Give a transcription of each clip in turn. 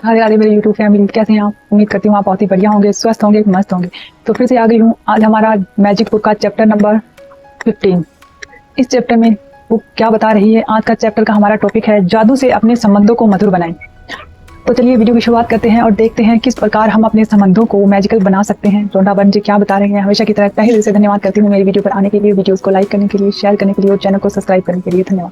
राधे राधे मेरे YouTube family, कैसे हैं आप? उम्मीद करती हूँ आप बहुत ही बढ़िया होंगे, स्वस्थ होंगे, मस्त होंगे। तो फिर से आ गई हूँ। आज हमारा मैजिक बुक का चैप्टर नंबर 15। इस चैप्टर में बुक क्या बता रही है? आज का चैप्टर का हमारा टॉपिक है जादू से अपने संबंधों को मधुर बनाएं। तो चलिए वीडियो की शुरुआत करते हैं और देखते हैं किस प्रकार हम अपने संबंधों को मैजिकल बना सकते हैं। रोंडा बन जी क्या बता रहे हैं? हमेशा की तरह तहे दिल से धन्यवाद करती हूँ मेरी वीडियो पर आने के लिए, वीडियोस को लाइक करने के लिए, शेयर करने के लिए और चैनल को सब्सक्राइब करने के लिए धन्यवाद।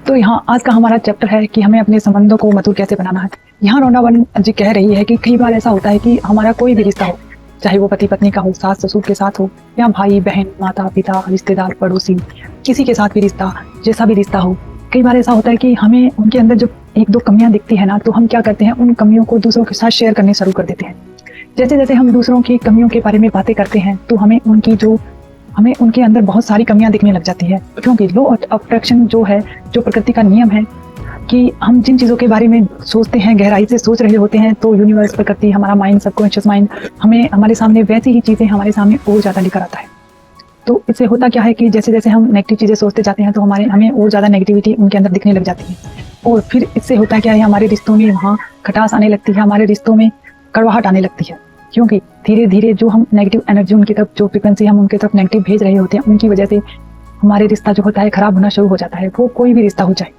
तो यहाँ आज का हमारा चैप्टर है कि हमें अपने संबंधों को मधुर कैसे बनाना है। यहाँ रोंडा बन जी कह रही है कि कई बार ऐसा होता है कि हमारा कोई भी रिश्ता हो, चाहे वो पति पत्नी का हो, सास ससुर के साथ हो, या भाई बहन, माता पिता, रिश्तेदार, पड़ोसी, किसी के साथ भी रिश्ता, जैसा भी रिश्ता हो, कई बार ऐसा होता है कि हमें उनके अंदर जो एक दो कमियां दिखती है ना, तो हम क्या करते हैं, उन कमियों को दूसरों के साथ शेयर करने शुरू कर देते हैं। जैसे जैसे हम दूसरों की कमियों के बारे में बातें करते हैं तो हमें उनके अंदर बहुत सारी कमियां दिखने लग जाती है। क्योंकि लॉ ऑफ अट्रैक्शन जो है, जो प्रकृति का नियम है कि हम जिन चीज़ों के बारे में सोचते हैं, गहराई से सोच रहे होते हैं, तो यूनिवर्स, प्रकृति, हमारा माइंड, सबकॉन्शियस माइंड हमें हमारे सामने वैसी ही चीज़ें हमारे सामने और ज़्यादा लेकर आता है। तो इससे होता क्या है कि जैसे जैसे हम नेगेटिव चीज़ें सोचते जाते हैं तो हमें और ज़्यादा नेगेटिविटी उनके अंदर दिखने लग जाती है। और फिर इससे होता क्या है, हमारे रिश्तों में वहाँ खटास आने लगती है, हमारे रिश्तों में कड़वाहट आने लगती है। क्योंकि धीरे धीरे जो हम नेगेटिव एनर्जी उनकी तरफ, जो फ्रिक्वेंसी हम उनकी तरफ नेगेटिव भेज रहे होते हैं, उनकी वजह से हमारे रिश्ता जो होता है खराब होना शुरू हो जाता है। वो कोई भी रिश्ता हो जाए,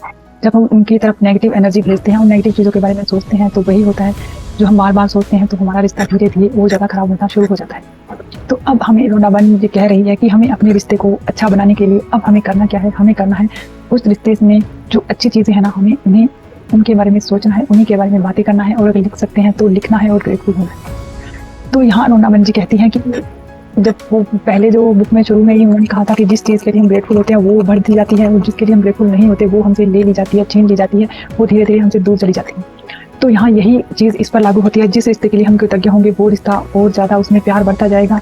जब हम उनकी तरफ नेगेटिव एनर्जी भेजते हैं और नेगेटिव चीज़ों के बारे में सोचते हैं तो वही होता है जो हम बार बार सोचते हैं, तो हमारा रिश्ता धीरे धीरे और ज़्यादा खराब होना शुरू हो जाता है। तो अब हमें रोंडा बन ये कह रही है कि हमें अपने रिश्ते को अच्छा बनाने के लिए अब हमें करना क्या है, हमें करना है उस रिश्ते में जो अच्छी चीज़ें हैं ना, हमें उन्हें उनके बारे में सोचना है, उन्हीं के बारे में बातें करना है, और अगर लिख सकते हैं तो लिखना है और ग्रेटफुल होना है। तो यहाँ रोंडा बन जी कहती हैं कि जब वो पहले जो बुक में शुरू में ही उन्होंने कहा था कि जिस चीज़ के लिए हम ग्रेटफुल होते हैं वो बढ़ दी जाती है, और जिसके लिए हम ग्रेटफुल नहीं होते वो हमसे ले ली जाती है, छीन ली जाती है, वो धीरे धीरे हमसे दूर चली जाती है। तो यहाँ यही चीज़ इस पर लागू होती है। जिस रिश्ते के लिए हम कृतज्ञ होंगे वो रिश्ता और ज़्यादा, उसमें प्यार बढ़ता जाएगा,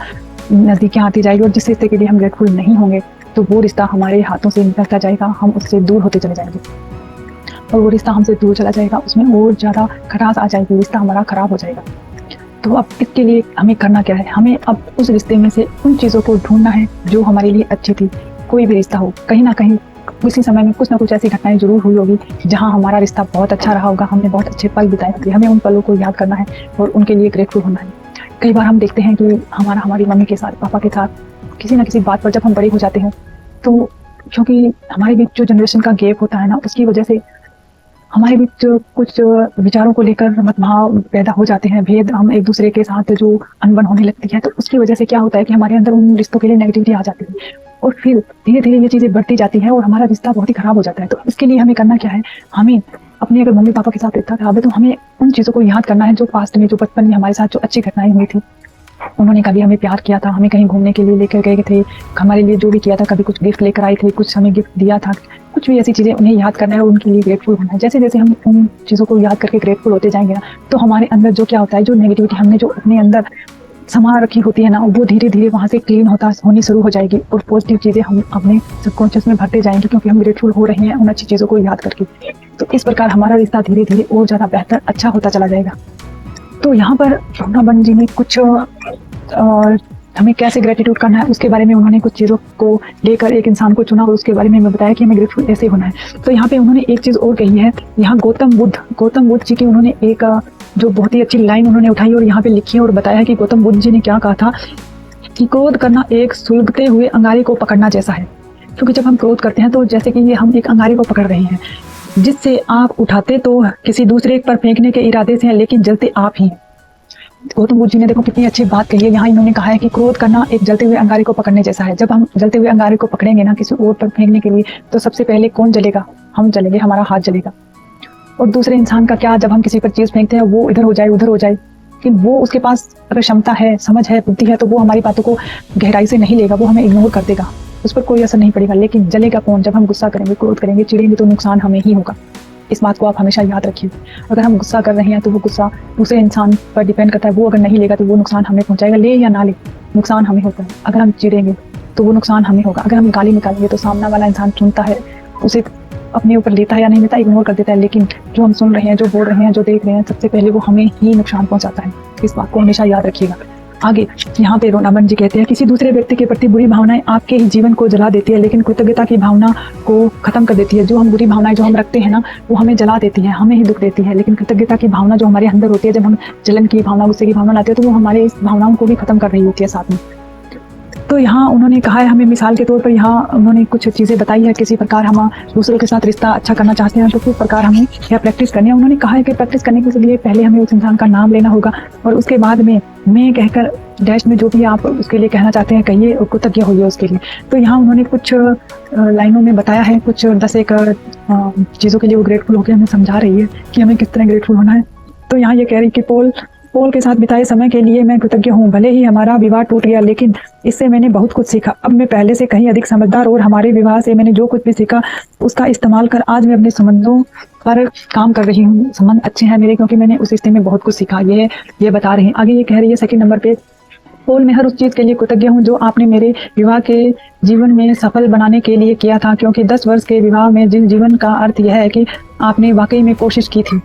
नज़दीकियाँ आती जाएगी। और जिस रिश्ते के लिए हम ग्रेटफुल नहीं होंगे तो वो रिश्ता हमारे हाथों से निकलता जाएगा, हम उससे दूर होते चले जाएंगे, और वो रिश्ता हमसे दूर चला जाएगा, उसमें और ज़्यादा खटास आ जाएगी, रिश्ता हमारा खराब हो जाएगा। तो अब इसके लिए हमें करना क्या है, हमें अब उस रिश्ते में से उन चीज़ों को ढूंढना है जो हमारे लिए अच्छी थी। कोई भी रिश्ता हो, कहीं ना कहीं उसी समय में कुछ ना कुछ ऐसी घटनाएं जरूर हुई होगी जहां हमारा रिश्ता बहुत अच्छा रहा होगा, हमने बहुत अच्छे पल बिताए होंगे। हमें उन पलों को याद करना है और उनके लिए ग्रेटफुल होना है। कई बार हम देखते हैं कि हमारी मम्मी के साथ, पापा के साथ किसी ना किसी बात पर जब हम बड़े हो जाते हैं, तो क्योंकि हमारे बीच जो जनरेशन का गैप होता है ना, उसकी वजह से हमारे बीच कुछ विचारों को लेकर मतभाव पैदा हो जाते हैं, भेद, हम एक दूसरे के साथ जो अनबन होने लगती है। तो उसकी वजह से क्या होता है कि हमारे अंदर उन रिश्तों के लिए नेगेटिविटी आ जाती है, और फिर धीरे धीरे ये चीज़ें बढ़ती जाती है और हमारा रिश्ता बहुत ही खराब हो जाता है। तो इसके लिए हमें करना क्या है, हमें अपने अगर मम्मी पापा के साथ रिश्ता खराब है तो हमें उन चीज़ों को याद करना है जो पास्ट में, जो बचपन में हमारे साथ जो अच्छी घटनाएं हुई थी। उन्होंने कभी हमें प्यार किया था, हमें कहीं घूमने के लिए लेकर गए थे, हमारे लिए जो भी किया था, कभी कुछ गिफ्ट लेकर आए थे, कुछ हमें गिफ्ट दिया था, कुछ भी ऐसी चीज़ें उन्हें याद करना है और उनके लिए ग्रेटफुल होना है। जैसे जैसे हम उन चीज़ों को याद करके ग्रेटफुल होते जाएंगे ना, तो हमारे अंदर जो क्या होता है, जो नेगेटिविटी हमने जो अपने अंदर समा रखी होती है ना, वो धीरे धीरे वहाँ से क्लीन होनी शुरू हो जाएगी, और पॉजिटिव चीज़ें हम अपने सबकॉन्शियस में भरते जाएंगे, क्योंकि हम ग्रेटफुल हो रहे हैं उन अच्छी चीज़ों को याद करके। तो इस प्रकार हमारा रिश्ता धीरे धीरे और ज़्यादा बेहतर, अच्छा होता चला जाएगा। तो यहाँ पर रोंडा बन जी ने कुछ हमें कैसे ग्रेटिट्यूड करना है उसके बारे में उन्होंने कुछ चीज़ों को लेकर एक इंसान को चुना और उसके बारे में हमें बताया कि हमें ग्रेटफुल ऐसे होना है। तो यहाँ पे उन्होंने एक चीज़ और कही है। यहाँ गौतम बुद्ध जी की उन्होंने एक जो बहुत ही अच्छी लाइन उन्होंने उठाई और यहाँ पे लिखी है और बताया है कि गौतम बुद्ध जी ने क्या कहा था कि क्रोध करना एक सुलगते हुए अंगारे को पकड़ना जैसा है। क्योंकि जब हम क्रोध करते हैं तो जैसे कि ये हम एक अंगारे को पकड़ रहे हैं, जिससे आप उठाते तो किसी दूसरे पर फेंकने के इरादे से हैं, लेकिन जलते आप ही हैं। गौतम बुद्ध जी ने देखो कितनी अच्छी बात कही है। यहाँ इन्होंने कहा है कि क्रोध करना एक जलते हुए अंगारे को पकड़ने जैसा है। जब हम जलते हुए अंगारे को पकड़ेंगे ना किसी और पर फेंकने के लिए, तो सबसे पहले कौन जलेगा? हम जलेंगे, हमारा हाथ जलेगा। और दूसरे इंसान का क्या, जब हम किसी पर चीज़ फेंकते हैं वो इधर हो जाए उधर हो जाए, कि वो उसके पास अगर क्षमता है, समझ है, बुद्धि है, तो वो हमारी बातों को गहराई से नहीं लेगा, वो हमें इग्नोर कर देगा, उस पर कोई असर नहीं पड़ेगा। लेकिन जलेगा कौन? जब हम गुस्सा करेंगे, क्रोध करेंगे, चिढ़ेंगे, तो नुकसान हमें ही होगा। इस बात को आप हमेशा याद रखिए। अगर हम गुस्सा कर रहे हैं तो वो गुस्सा दूसरे इंसान पर डिपेंड करता है, वो अगर नहीं लेगा तो वो नुकसान हमें पहुंचाएगा, ले या ना ले, नुकसान हमें होता है। अगर हम चिढ़ेंगे तो वो नुकसान हमें होगा। अगर हम गाली निकालेंगे तो सामना वाला इंसान सुनता है, उसे अपने ऊपर लेता है या नहीं लेता, इग्नोर कर देता है, लेकिन जो हम सुन रहे हैं, जो बोल रहे हैं, जो देख रहे हैं, सबसे पहले वो हमें ही नुकसान पहुंचाता है। इस बात को हमेशा याद रखिएगा। आगे यहाँ पे रोनाबन जी कहते हैं, किसी दूसरे व्यक्ति के प्रति बुरी भावनाएं आपके ही जीवन को जला देती है, लेकिन कृतज्ञता की भावना को खत्म कर देती है। जो हम बुरी भावनाएं जो हम रखते हैं ना, वो हमें जला देती है, हमें ही दुख देती है, लेकिन कृतज्ञता की भावना जो हमारे अंदर होती है, जब हम जलन की भावना, गुस्से की भावना लाते हैं, तो वो हमारे इस भावनाओं को भी खत्म कर रही होती है साथ में। तो यहाँ उन्होंने कहा है हमें मिसाल के तौर पर, यहाँ उन्होंने कुछ चीज़ें बताई है, किसी प्रकार हम दूसरों के साथ रिश्ता अच्छा करना चाहते हैं तो किस प्रकार हमें यह प्रैक्टिस करनी है। उन्होंने कहा है कि प्रैक्टिस करने के लिए पहले हमें उस इंसान का नाम लेना होगा और उसके बाद में मैं कहकर डैश में जो भी आप उसके लिए कहना चाहते हैं कहिए और कृतज्ञ होइए उसके लिए। तो यहाँ उन्होंने कुछ लाइनों में बताया है, कुछ 10 एक चीज़ों के लिए वो ग्रेटफुल होकर हमें समझा रही है कि हमें किस तरह ग्रेटफुल होना है। तो यहाँ ये कह रही कि पोल के साथ बिताए समय के लिए मैं कृतज्ञ हूँ। भले ही हमारा विवाह टूट गया, लेकिन इससे मैंने बहुत कुछ सीखा। अब मैं पहले से कहीं अधिक समझदार और हमारे विवाह से मैंने जो कुछ भी सीखा उसका इस्तेमाल कर आज मैं अपने संबंधों पर काम कर रही हूँ। संबंध अच्छे हैं मेरे, क्योंकि मैंने उस रिश्ते में बहुत कुछ सीखा। ये बता रही हैं। आगे ये कह रही है सेकंड नंबर पे, पोल मैं हर उस चीज़ के लिए कृतज्ञ हूँ जो आपने मेरे विवाह के जीवन में सफल बनाने के लिए किया था, क्योंकि 10 वर्ष के विवाह में जिन जीवन का अर्थ यह है कि आपने वाकई में कोशिश की थी।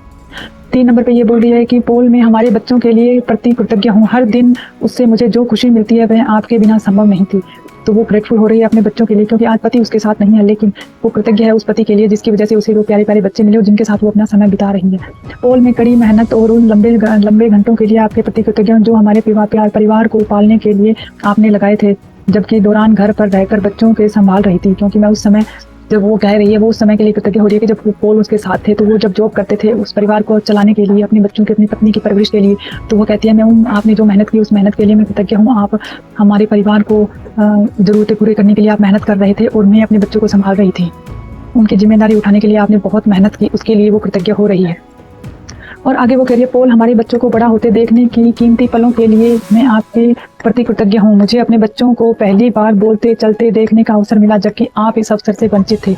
3 नंबर पे ये बोल रही है कि पोल में हमारे बच्चों के लिए प्रति कृतज्ञ हूँ। हर दिन उससे मुझे जो खुशी मिलती है वह आपके बिना संभव नहीं थी। तो वो ग्रेटफुल हो रही है अपने बच्चों के लिए, क्योंकि आज पति उसके साथ नहीं है, लेकिन वो कृतज्ञ है उस पति के लिए जिसकी वजह से उसे वो प्यारे प्यारे बच्चे मिले और जिनके साथ वो अपना समय बिता रही है। पोल में कड़ी मेहनत और उन लंबे घंटों के लिए आपके प्रति कृतज्ञ हूँ जो हमारे परिवार को पालने के लिए आपने लगाए थे, जबकि दौरान घर पर रहकर बच्चों के संभाल रही थी। क्योंकि मैं उस समय, जब वो कह रही है वो उस समय के लिए कृतज्ञ हो रही है कि जब पोल उसके साथ थे, तो वो जब जॉब करते थे उस परिवार को चलाने के लिए, अपने बच्चों के, अपनी पत्नी की परवरिश के लिए, तो वो कहती है मैं आपने जो मेहनत की उस मेहनत के लिए मैं कृतज्ञ हूँ। आप हमारे परिवार को ज़रूरतें पूरी करने के लिए आप मेहनत कर रहे थे और मैं अपने बच्चों को संभाल रही थी। उनकी जिम्मेदारी उठाने के लिए आपने बहुत मेहनत की, उसके लिए वो कृतज्ञ हो रही है। और आगे वो कह रही है, पोल हमारे बच्चों को बड़ा होते देखने की कीमती पलों के लिए मैं आपके प्रति कृतज्ञ हूँ। मुझे अपने बच्चों को पहली बार बोलते चलते देखने का अवसर मिला, जबकि आप इस अवसर से वंचित थे।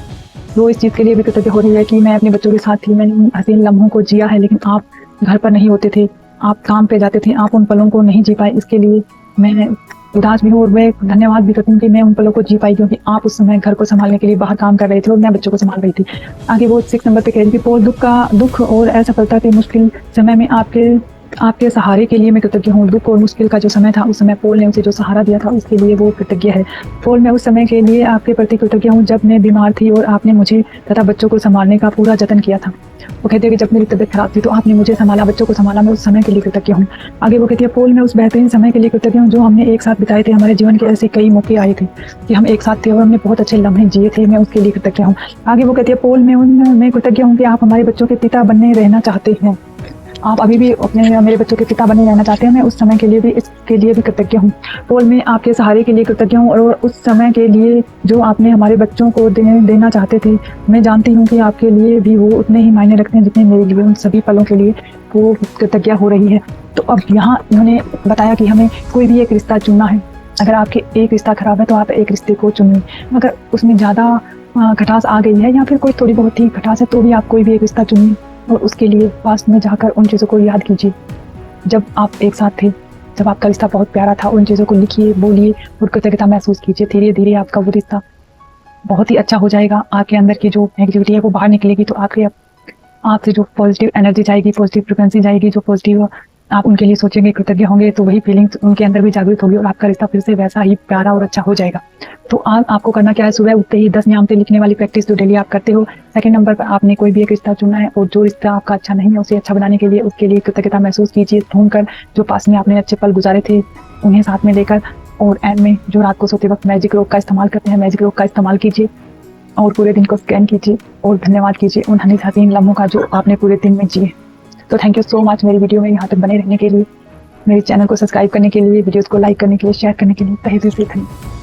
वो इस चीज़ के लिए भी कृतज्ञ हो रही है कि मैं अपने बच्चों के साथ थी, मैंने हसीन लम्हों को जिया है, लेकिन आप घर पर नहीं होते थे, आप काम पे जाते थे, आप उन पलों को नहीं जी पाए। इसके लिए मैं उदास भी हूँ और मैं धन्यवाद भी करती हूँ कि मैं उन पलों को जी पाई, क्योंकि आप उस समय घर को संभालने के लिए बाहर काम कर रहे थे और मैं बच्चों को संभाल रही थी। आगे वो 6 नंबर पे कह रही थी, पोल दुख और असफलता के मुश्किल समय में आपके सहारे के लिए मैं कृतज्ञ हूँ। दुख और मुश्किल का जो समय था उस समय पोल ने उसे जो सहारा दिया था उसके लिए वो कृतज्ञ है। पोल मैं उस समय के लिए आपके प्रति कृतज्ञ हूँ जब मैं बीमार थी और आपने मुझे तथा बच्चों को संभालने का पूरा जतन किया था। वो कहती है कि जब मेरी तबीयत खराब थी तो आपने मुझे संभाला, बच्चों को संभाला, मैं उस समय के लिए कृतज्ञ हूँ। आगे वो कहती है, पोल मैं उस बेहतरीन समय के लिए कृतज्ञ हूँ जो हमने एक साथ बिताए थे। हमारे जीवन के ऐसे कई मौके आए थे कि हम एक साथ थे और हमने बहुत अच्छे लम्हे जिए थे, मैं उसके लिए कृतज्ञ हूँ। आगे वो कहती है, पोल मैं कृतज्ञ हूँ कि आप हमारे बच्चों के पिता बनने रहना चाहते हैं। आप अभी भी मेरे बच्चों के पिता बने रहना चाहते हैं, मैं उस समय के लिए भी इसके लिए भी कृतज्ञ हूँ। पोल मैं आपके सहारे के लिए कृतज्ञ हूँ और उस समय के लिए जो आपने हमारे बच्चों को देना चाहते थे। मैं जानती हूँ कि आपके लिए भी वो उतने ही मायने रखते हैं जितने मेरे लिए। उन सभी पलों के लिए वो कृतज्ञ हो रही है। तो अब यहाँ उन्होंने बताया कि हमें कोई भी एक रिश्ता चुनना है। अगर आपके एक रिश्ता खराब है तो आप एक रिश्ते को चुनिए। अगर उसमें ज़्यादा खटास आ गई है या फिर कोई थोड़ी बहुत ही खटास है तो भी आप कोई भी एक रिश्ता चुनिए और उसके लिए पास में जाकर उन चीज़ों को याद कीजिए जब आप एक साथ थे, जब आपका रिश्ता बहुत प्यारा था। उन चीज़ों को लिखिए, बोलिए और कृतज्ञता महसूस कीजिए। धीरे धीरे आपका वो रिश्ता बहुत ही अच्छा हो जाएगा। आपके अंदर की जो नेगेटिविटी है वो बाहर निकलेगी, तो आपसे जो पॉजिटिव एनर्जी जाएगी, पॉजिटिव फ्रिक्वेंसी जाएगी, जो पॉजिटिव आप उनके लिए सोचेंगे, कृतज्ञ होंगे, तो वही फीलिंग्स उनके अंदर भी जागृत होगी और आपका रिश्ता फिर से वैसा ही प्यारा और अच्छा हो जाएगा। तो आपको करना क्या है, सुबह उठते ही 10 नियमते लिखने वाली प्रैक्टिस जो डेली आप करते हो। सेकंड नंबर पर आपने कोई भी एक रिश्ता चुना है और जो रिश्ता आपका अच्छा नहीं है उसे अच्छा बनाने के लिए उसके लिए कृतज्ञता महसूस कीजिए। ढूंढकर जो पास में आपने अच्छे पल गुजारे थे उन्हें साथ में लेकर, और एंड में जो रात को सोते वक्त मैजिक रॉक का इस्तेमाल करते हैं, मैजिक रॉक का इस्तेमाल कीजिए और पूरे दिन को स्कैन कीजिए और धन्यवाद कीजिए उन हसीन लम्हों का जो आपने पूरे दिन में जिए। तो थैंक यू सो मच मेरी वीडियो में यहाँ तक बने रहने के लिए, मेरे चैनल को सब्सक्राइब करने के लिए, वीडियोस को लाइक करने के लिए, शेयर करने के लिए तहे दिल से धन्यवाद।